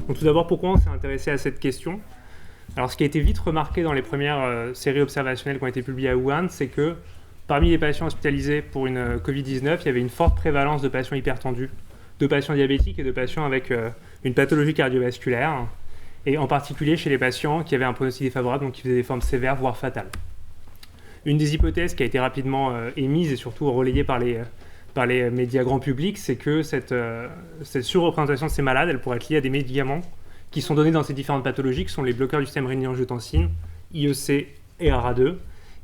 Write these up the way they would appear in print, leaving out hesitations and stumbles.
Donc tout d'abord, pourquoi on s'est intéressé à cette question? Alors ce qui a été vite remarqué dans les premières séries observationnelles qui ont été publiées à Wuhan, c'est que parmi les patients hospitalisés pour une Covid-19, il y avait une forte prévalence de patients hypertendus, de patients diabétiques et de patients avec une pathologie cardiovasculaire, et en particulier chez les patients qui avaient un pronostic défavorable, donc qui faisaient des formes sévères, voire fatales. Une des hypothèses qui a été rapidement émise et surtout relayée par les médias grand public, c'est que cette surreprésentation de ces malades, elle pourrait être liée à des médicaments qui sont donnés dans ces différentes pathologies, qui sont les bloqueurs du système rénine-angiotensine, IEC et ARA2,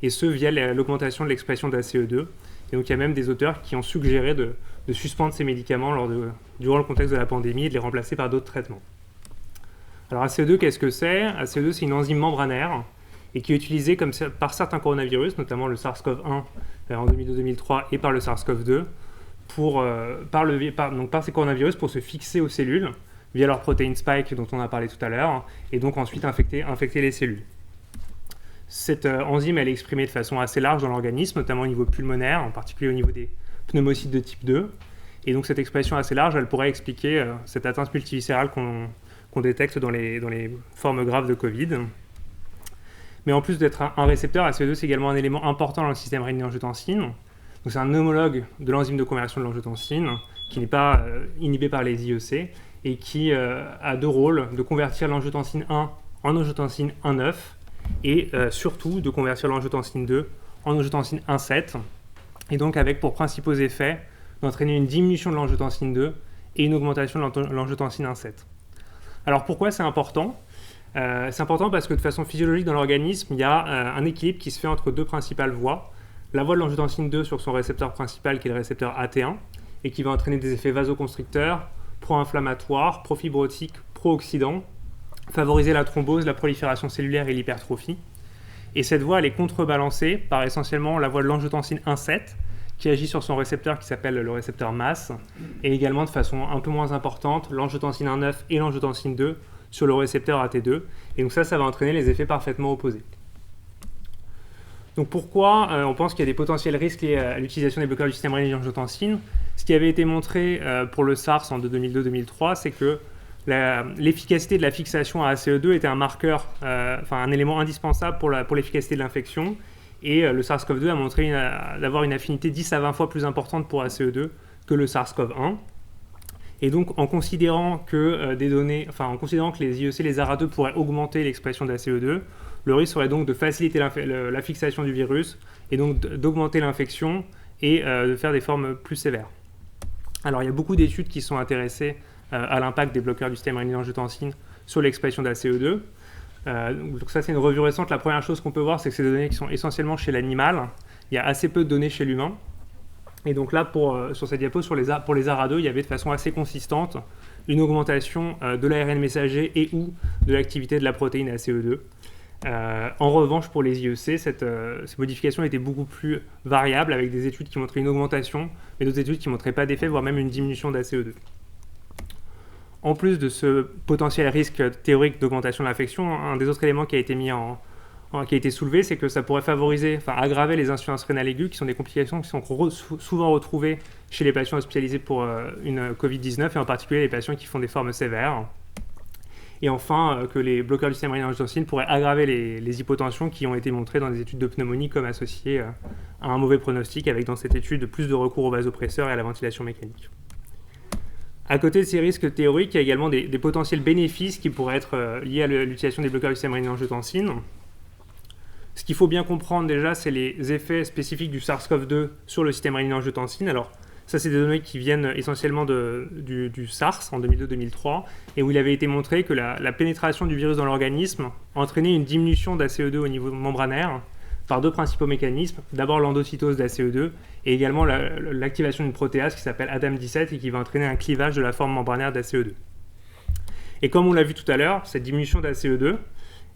et ce via l'augmentation de l'expression d'ACE2. Et donc il y a même des auteurs qui ont suggéré de suspendre ces médicaments durant le contexte de la pandémie et de les remplacer par d'autres traitements. Alors ACE2, qu'est-ce que c'est? ACE2, c'est une enzyme membranaire et qui est utilisée par certains coronavirus, notamment le SARS-CoV-1 en 2002-2003 et par le SARS-CoV-2, par ces coronavirus pour se fixer aux cellules via leur protéine spike dont on a parlé tout à l'heure, et donc ensuite infecter les cellules. Cette enzyme, elle est exprimée de façon assez large dans l'organisme, notamment au niveau pulmonaire, en particulier au niveau des pneumocytes de type 2. Et donc cette expression assez large, elle pourrait expliquer cette atteinte multiviscérale qu'on détecte dans les formes graves de Covid. Mais en plus d'être un récepteur, ACE2, c'est également un élément important dans le système rénine-angiotensine. Donc c'est un homologue de l'enzyme de conversion de l'angiotensine, qui n'est pas inhibé par les IEC, et qui a deux rôles, de convertir l'angiotensine 1 en angiotensine 1,9, et surtout de convertir l'angiotensine 2 en angiotensine 1,7, et donc avec pour principaux effets d'entraîner une diminution de l'angiotensine 2 et une augmentation de l'angiotensine 1,7. Alors pourquoi c'est important? C'est important parce que de façon physiologique dans l'organisme, il y a un équilibre qui se fait entre deux principales voies. La voie de l'angiotensine 2 sur son récepteur principal qui est le récepteur AT1 et qui va entraîner des effets vasoconstricteurs, pro-inflammatoires, pro-fibrotiques, pro-oxydants, favoriser la thrombose, la prolifération cellulaire et l'hypertrophie. Et cette voie, elle est contrebalancée par essentiellement la voie de l'angiotensine 1,7 qui agit sur son récepteur qui s'appelle le récepteur MAS, et également de façon un peu moins importante, l'angiotensine 1,9 et l'angiotensine 2 sur le récepteur AT2. Et donc ça va entraîner les effets parfaitement opposés. Donc pourquoi on pense qu'il y a des potentiels risques liés à l'utilisation des bloqueurs du système rénine-angiotensine? Ce qui avait été montré pour le SARS en 2002-2003, c'est que l'efficacité de la fixation à ACE2 était un marqueur, un élément indispensable pour l'efficacité de l'infection. Et le SARS-CoV-2 a montré d'avoir une affinité 10 à 20 fois plus importante pour ACE2 que le SARS-CoV-1. Et donc, en considérant que les IEC, les ARA2 pourraient augmenter l'expression d'ACE2, le risque serait donc de faciliter la fixation du virus et donc d'augmenter l'infection et de faire des formes plus sévères. Alors, il y a beaucoup d'études qui sont intéressées à l'impact des bloqueurs du système rénine-angiotensine sur l'expression d'ACE2. Donc ça, c'est une revue récente. La première chose qu'on peut voir, c'est que c'est des données qui sont essentiellement chez l'animal. Il y a assez peu de données chez l'humain. Et donc là, sur cette diapo, pour les ARA2, il y avait de façon assez consistante une augmentation de l'ARN messager et ou de l'activité de la protéine ACE2. En revanche, pour les IEC, ces modifications étaient beaucoup plus variables, avec des études qui montraient une augmentation, mais d'autres études qui ne montraient pas d'effet, voire même une diminution d'ACE2. En plus de ce potentiel risque théorique d'augmentation de l'infection, un des autres éléments qui a été soulevé, c'est que ça pourrait aggraver les insuffisances rénales aiguës, qui sont des complications qui sont souvent retrouvées chez les patients hospitalisés pour une Covid-19, et en particulier les patients qui font des formes sévères. Et enfin, que les bloqueurs du système rénine-angiotensine pourraient aggraver les hypotensions qui ont été montrées dans des études de pneumonie comme associées à un mauvais pronostic, avec dans cette étude plus de recours aux vasopresseurs et à la ventilation mécanique. À côté de ces risques théoriques, il y a également des potentiels bénéfices qui pourraient être liés à l'utilisation des bloqueurs du système rénine-angiotensine. Ce qu'il faut bien comprendre déjà, c'est les effets spécifiques du SARS-CoV-2 sur le système rénine-angiotensine. Alors, ça, c'est des données qui viennent essentiellement du SARS en 2002-2003, et où il avait été montré que la pénétration du virus dans l'organisme entraînait une diminution d'ACE2 au niveau membranaire par deux principaux mécanismes. D'abord l'endocytose d'ACE2 et également l'activation d'une protéase qui s'appelle ADAM17 et qui va entraîner un clivage de la forme membranaire d'ACE2. Et comme on l'a vu tout à l'heure, cette diminution d'ACE2,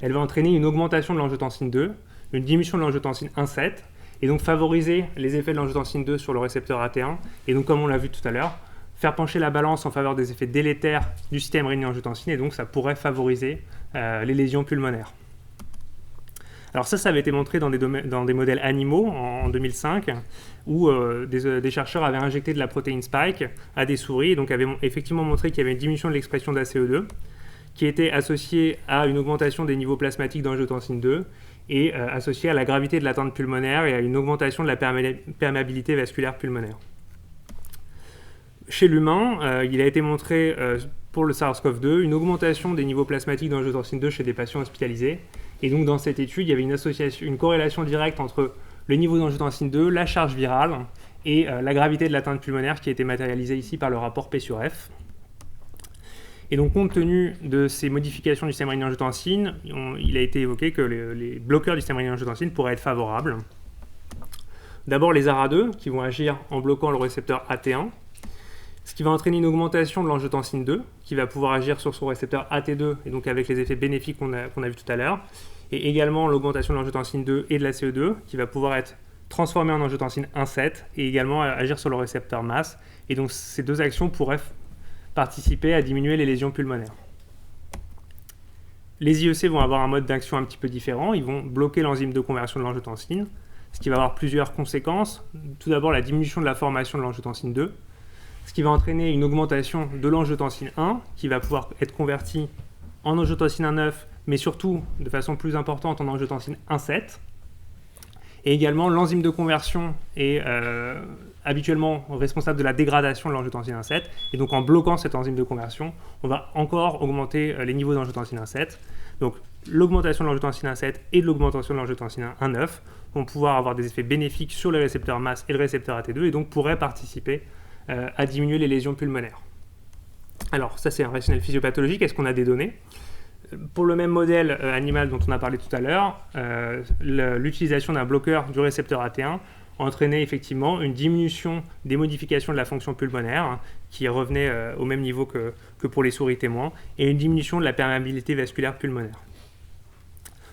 elle va entraîner une augmentation de l'angiotensine 2, une diminution de l'angiotensine 1,7, et donc favoriser les effets de l'angiotensine 2 sur le récepteur AT1, et donc comme on l'a vu tout à l'heure, faire pencher la balance en faveur des effets délétères du système rénine-angiotensine, et donc ça pourrait favoriser les lésions pulmonaires. Alors ça avait été montré dans des modèles animaux en 2005, où des chercheurs avaient injecté de la protéine spike à des souris, et donc avaient effectivement montré qu'il y avait une diminution de l'expression d'ACE2. qui était associée à une augmentation des niveaux plasmatiques d'angiotensine 2 et associée à la gravité de l'atteinte pulmonaire et à une augmentation de la perméabilité vasculaire pulmonaire. Chez l'humain, il a été montré pour le SARS-CoV-2 une augmentation des niveaux plasmatiques d'angiotensine 2 chez des patients hospitalisés. Et donc dans cette étude, il y avait une corrélation directe entre le niveau d'angiotensine 2, la charge virale et la gravité de l'atteinte pulmonaire qui a été matérialisée ici par le rapport P sur F. Et donc compte tenu de ces modifications du système rénine-angiotensine, il a été évoqué que les bloqueurs du système rénine-angiotensine pourraient être favorables. D'abord les ARA2 qui vont agir en bloquant le récepteur AT1, ce qui va entraîner une augmentation de l'angiotensine 2, qui va pouvoir agir sur son récepteur AT2, et donc avec les effets bénéfiques qu'on a vu tout à l'heure, et également l'augmentation de l'angiotensine 2 et de la CE2, qui va pouvoir être transformée en angiotensine 1,7, et également agir sur le récepteur MAS, et donc ces deux actions pourraient participer à diminuer les lésions pulmonaires. Les IEC vont avoir un mode d'action un petit peu différent, ils vont bloquer l'enzyme de conversion de l'angiotensine, ce qui va avoir plusieurs conséquences. Tout d'abord la diminution de la formation de l'angiotensine 2, ce qui va entraîner une augmentation de l'angiotensine 1, qui va pouvoir être convertie en angiotensine 1,9, mais surtout, de façon plus importante, en angiotensine 1,7. Et également, l'enzyme de conversion est habituellement responsable de la dégradation de l'angiotensine 1,7. Et donc, en bloquant cette enzyme de conversion, on va encore augmenter les niveaux d'angiotensine 1,7. Donc, l'augmentation de l'angiotensine 1,7 et de l'augmentation de l'angiotensine 1,9 vont pouvoir avoir des effets bénéfiques sur le récepteur MAS et le récepteur AT2, et donc pourraient participer à diminuer les lésions pulmonaires. Alors, ça c'est un rationnel physiopathologique. Est-ce qu'on a des données ? Pour le même modèle animal dont on a parlé tout à l'heure, l'utilisation d'un bloqueur du récepteur AT1 entraînait effectivement une diminution des modifications de la fonction pulmonaire, qui revenait au même niveau que pour les souris témoins, et une diminution de la perméabilité vasculaire pulmonaire.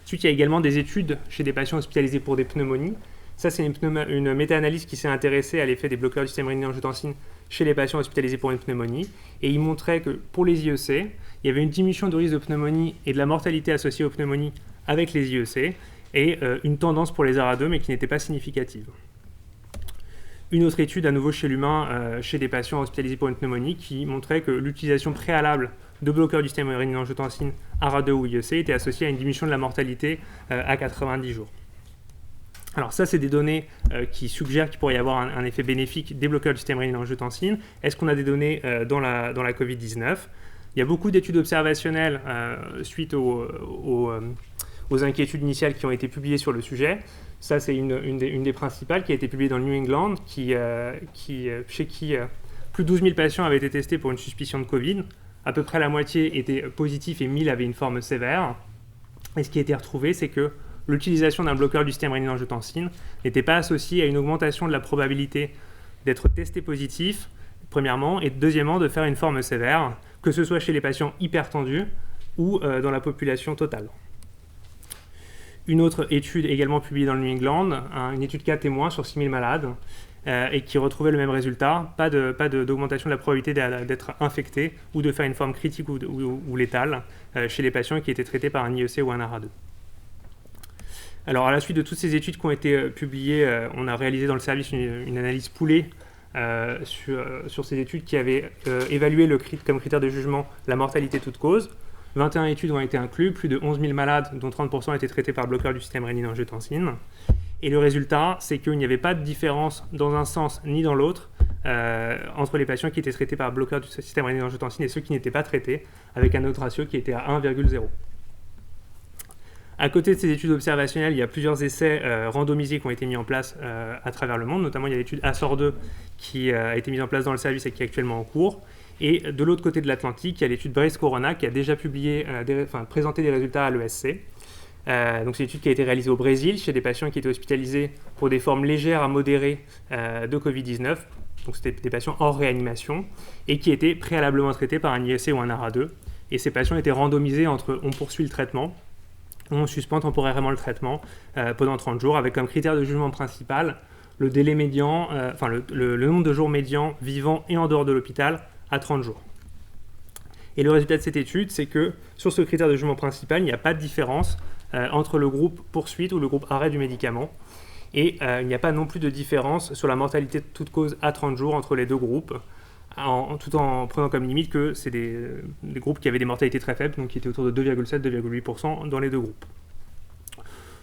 Ensuite, il y a également des études chez des patients hospitalisés pour des pneumonies. Ça, c'est une méta-analyse qui s'est intéressée à l'effet des bloqueurs du système rénine-angiotensine chez les patients hospitalisés pour une pneumonie. Et il montrait que pour les IEC, il y avait une diminution de risque de pneumonie et de la mortalité associée aux pneumonies avec les IEC, et une tendance pour les ARA2, mais qui n'était pas significative. Une autre étude, à nouveau chez l'humain, chez des patients hospitalisés pour une pneumonie, qui montrait que l'utilisation préalable de bloqueurs du système rénine-angiotensine ARA2 ou IEC était associée à une diminution de la mortalité à 90 jours. Alors ça, c'est des données qui suggèrent qu'il pourrait y avoir un effet bénéfique des bloqueurs du système rénine-angiotensine. Est-ce qu'on a des données dans la Covid-19 ? Il y a beaucoup d'études observationnelles suite aux inquiétudes initiales qui ont été publiées sur le sujet. Ça, c'est une des principales qui a été publiée dans le New England, chez qui plus de 12 000 patients avaient été testés pour une suspicion de Covid. À peu près la moitié étaient positifs et 1000 avaient une forme sévère. Et ce qui a été retrouvé, c'est que l'utilisation d'un bloqueur du système rénine-angiotensine n'était pas associée à une augmentation de la probabilité d'être testé positif, premièrement, et deuxièmement, de faire une forme sévère, que ce soit chez les patients hypertendus ou dans la population totale. Une autre étude également publiée dans le New England, une étude cas témoin sur 6000 malades, et qui retrouvait le même résultat, pas d'augmentation de la probabilité d'être infecté ou de faire une forme critique ou létale chez les patients qui étaient traités par un IEC ou un ARA2. Alors, à la suite de toutes ces études qui ont été publiées, on a réalisé dans le service une analyse poolée sur ces études qui avaient évalué comme critère de jugement la mortalité toute cause. 21 études ont été incluses, plus de 11 000 malades, dont 30% étaient traités par bloqueur du système rénine-angiotensine. Et le résultat, c'est qu'il n'y avait pas de différence dans un sens ni dans l'autre entre les patients qui étaient traités par bloqueur du système rénine-angiotensine et ceux qui n'étaient pas traités, avec un autre ratio qui était à 1,0. À côté de ces études observationnelles, il y a plusieurs essais randomisés qui ont été mis en place à travers le monde. Notamment, il y a l'étude ASSOR2 qui a été mise en place dans le service et qui est actuellement en cours. Et de l'autre côté de l'Atlantique, il y a l'étude Brace Corona qui a déjà présenté des résultats à l'ESC. Donc, c'est une étude qui a été réalisée au Brésil chez des patients qui étaient hospitalisés pour des formes légères à modérées de Covid-19. Donc, c'était des patients hors réanimation et qui étaient préalablement traités par un IEC ou un ARA2. Et ces patients étaient randomisés entre on poursuit le traitement, on suspend temporairement le traitement pendant 30 jours avec comme critère de jugement principal le délai médian, le nombre de jours médians vivant et en dehors de l'hôpital à 30 jours. Et le résultat de cette étude, c'est que sur ce critère de jugement principal, il n'y a pas de différence entre le groupe poursuite ou le groupe arrêt du médicament. Et il n'y a pas non plus de différence sur la mortalité de toute cause à 30 jours entre les deux groupes, tout en prenant comme limite que c'est des groupes qui avaient des mortalités très faibles, donc qui étaient autour de 2,7-2,8% dans les deux groupes.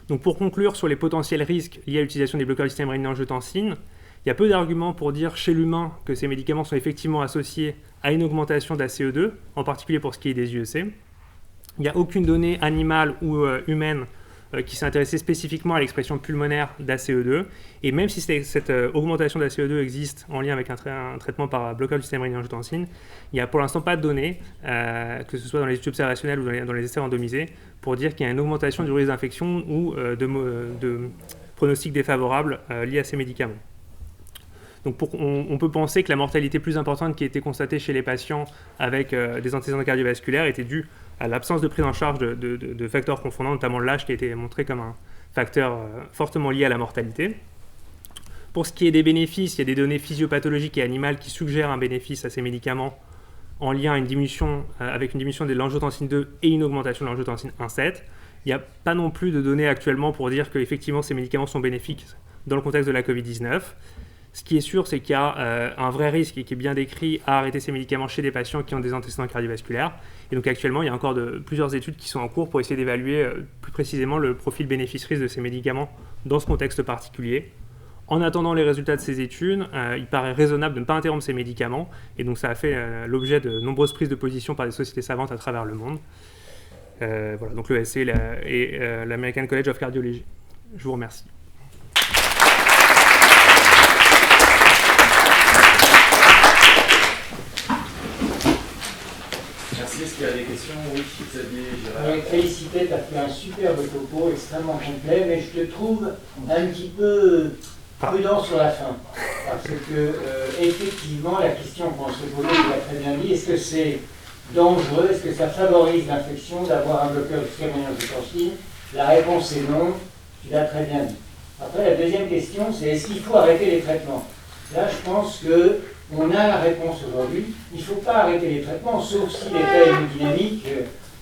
Donc pour conclure sur les potentiels risques liés à l'utilisation des bloqueurs du système rénine-angiotensine, il y a peu d'arguments pour dire chez l'humain que ces médicaments sont effectivement associés à une augmentation d'ACE2, en particulier pour ce qui est des UEC. Il n'y a aucune donnée animale ou humaine qui s'est intéressée spécifiquement à l'expression pulmonaire d'ACE2. Et même si cette augmentation d'ACE2 existe en lien avec un traitement par bloqueur du système rénine-angiotensine, il n'y a pour l'instant pas de données, que ce soit dans les études observationnelles ou dans les essais randomisés, pour dire qu'il y a une augmentation du risque d'infection ou de pronostic défavorable lié à ces médicaments. Donc on peut penser que la mortalité plus importante qui a été constatée chez les patients avec des antécédents cardiovasculaires était due à l'absence de prise en charge de facteurs confondants, notamment l'âge qui a été montré comme un facteur fortement lié à la mortalité. Pour ce qui est des bénéfices, il y a des données physiopathologiques et animales qui suggèrent un bénéfice à ces médicaments en lien avec une diminution de l'angiotensine 2 et une augmentation de l'angiotensine 1,7. Il n'y a pas non plus de données actuellement pour dire qu'effectivement ces médicaments sont bénéfiques dans le contexte de la Covid-19. Ce qui est sûr, c'est qu'il y a un vrai risque et qui est bien décrit à arrêter ces médicaments chez des patients qui ont des antécédents cardiovasculaires. Et donc actuellement, il y a encore plusieurs études qui sont en cours pour essayer d'évaluer plus précisément le profil bénéfice-risque de ces médicaments dans ce contexte particulier. En attendant les résultats de ces études, il paraît raisonnable de ne pas interrompre ces médicaments. Et donc ça a fait l'objet de nombreuses prises de position par des sociétés savantes à travers le monde. Voilà, donc l'ESC et l'American College of Cardiology. Je vous remercie. Est-ce qu'il y a des questions? Oui, Xavier Girard. Je voudrais te féliciter, tu as fait un superbe topo, extrêmement complet, mais je te trouve un petit peu prudent sur la fin. Parce que, effectivement, la question qu'on se posait, tu l'as très bien dit, est-ce que c'est dangereux, est-ce que ça favorise l'infection d'avoir un bloqueur du système rénine-angiotensine? La réponse est non, tu l'as très bien dit. Après, la deuxième question, c'est est-ce qu'il faut arrêter les traitements? Là, je pense qu'on a la réponse aujourd'hui. Il ne faut pas arrêter les traitements, sauf si l'effet hémodynamique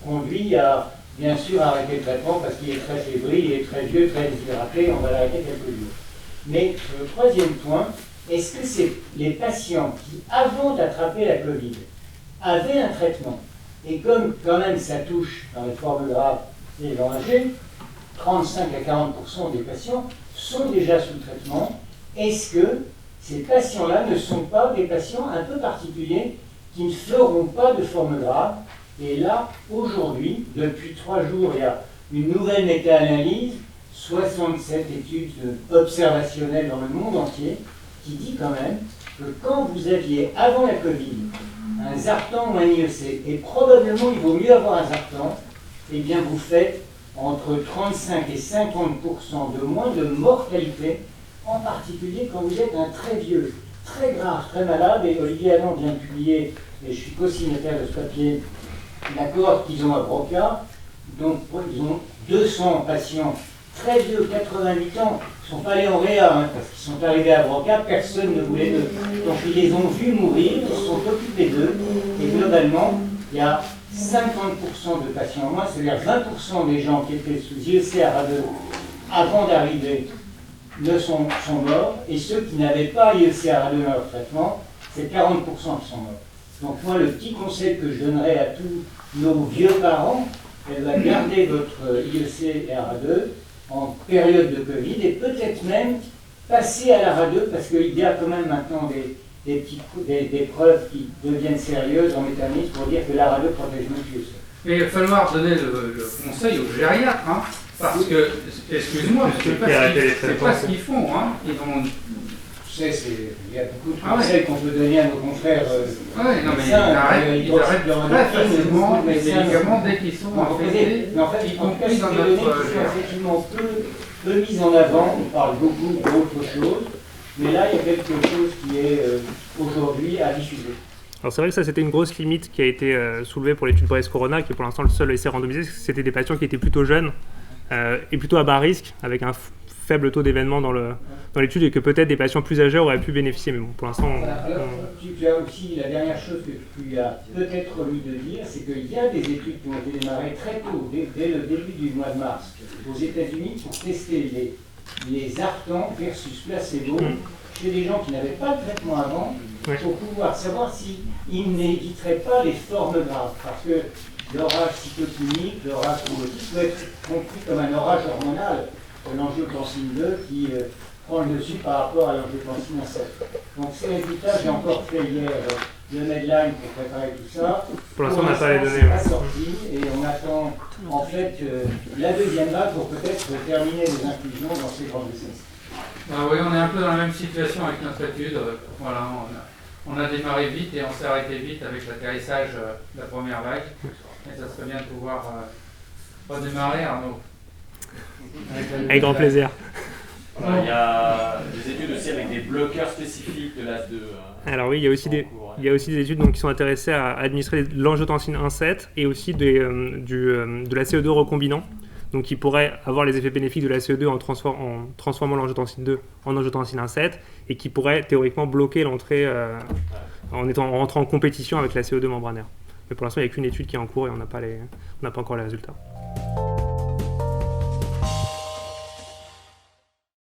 conduit à, bien sûr, arrêter le traitement parce qu'il est très fébrile, il est très vieux, très déshydraté, on va l'arrêter quelques jours. Mais le troisième point, est-ce que c'est les patients qui, avant d'attraper la Covid, avaient un traitement, et comme quand même ça touche dans les formes graves les gens âgés, 35 à 40% des patients sont déjà sous traitement, est-ce que ces patients-là ne sont pas des patients un peu particuliers qui ne feront pas de forme grave? Et là, aujourd'hui, depuis 3 jours, il y a une nouvelle méta-analyse, 67 études observationnelles dans le monde entier, qui dit quand même que quand vous aviez, avant la Covid, un Zartan ou un IEC, et probablement il vaut mieux avoir un Zartan, eh bien vous faites entre 35 et 50% de moins de mortalité, en particulier quand vous êtes un très vieux, très grave, très malade, et Olivier Allon vient de publier, et je suis co-signataire de ce papier, la cohorte qu'ils ont à Broca, donc ils ont 200 patients très vieux, 88 ans, ils ne sont pas allés en réa, parce qu'ils sont arrivés à Broca, personne ne voulait d'eux. Donc ils les ont vus mourir, ils se sont occupés d'eux, et globalement, il y a 50% de patients en moins, c'est-à-dire 20% des gens qui étaient sous IECRA2 avant d'arriver sont morts, et ceux qui n'avaient pas IECRA2 dans leur traitement, c'est 40% qui sont morts. Donc moi, le petit conseil que je donnerais à tous nos vieux parents, c'est de garder votre IECRA2 en période de Covid, et peut-être même passer à la RA2, parce qu'il y a quand même maintenant des preuves qui deviennent sérieuses en métanisme pour dire que la RA2 protège mieux que l'IEC. Mais il va falloir donner le conseil aux gériatres, hein, parce que, excuse-moi, c'est pas ce qu'ils font. Hein. Ils vont... Il y a beaucoup de conseils qu'on peut donner à nos confrères. Oui, non, mais ils arrêtent très facilement les médicaments dès qu'ils sont infectés, mais en fait, y compris dans notre effectivement peu mises en avant. On parle beaucoup d'autres choses, mais là, il y a quelque chose qui est aujourd'hui à diffuser. Alors c'est vrai que ça c'était une grosse limite qui a été soulevée pour l'étude Brace Corona, qui est pour l'instant le seul essai randomisé, c'était des patients qui étaient plutôt jeunes et plutôt à bas risque, avec un faible taux d'événements dans l'étude, et que peut-être des patients plus âgés auraient pu bénéficier, mais bon, pour l'instant... Tu as aussi la dernière chose que tu as peut-être omis de dire, c'est qu'il y a des études qui ont été démarrées très tôt, dès le début du mois de mars, aux États-Unis, pour tester les Zartan versus placebo chez des gens qui n'avaient pas de traitement avant, Ouais. pour pouvoir savoir s'ils n'éviteraient pas les formes graves. Parce que l'orage cytokinique, l'orage thrombotique peut être compris comme un orage hormonal, l'angiotensine 2 qui prend le dessus par rapport à l'angiotensine 7. Donc ces résultats, j'ai encore fait hier le Medline pour préparer tout ça. Pour l'instant, on n'a pas les données. C'est pas Ouais. sorti et on attend en fait la deuxième vague pour peut-être terminer les inclusions dans ces grandes essais. Ah oui, on est un peu dans la même situation avec notre étude. Voilà, on a démarré vite et on s'est arrêté vite avec l'atterrissage de la première vague. Et ça serait bien de pouvoir redémarrer, Arnaud. Avec grand plaisir. Voilà, il y a des études aussi avec des bloqueurs spécifiques de l'AS2. Alors oui, il y a aussi des études donc, qui sont intéressées à administrer l'angiotensine 1,7 et aussi de la CO2 recombinant, donc qui pourrait avoir les effets bénéfiques de la CO2 en transformant l'angiotensine 2 en angiotensine 1,7 et qui pourrait théoriquement bloquer l'entrée en rentrant en compétition avec la CO2 membranaire. Mais pour l'instant, il n'y a qu'une étude qui est en cours et on n'a pas encore les résultats.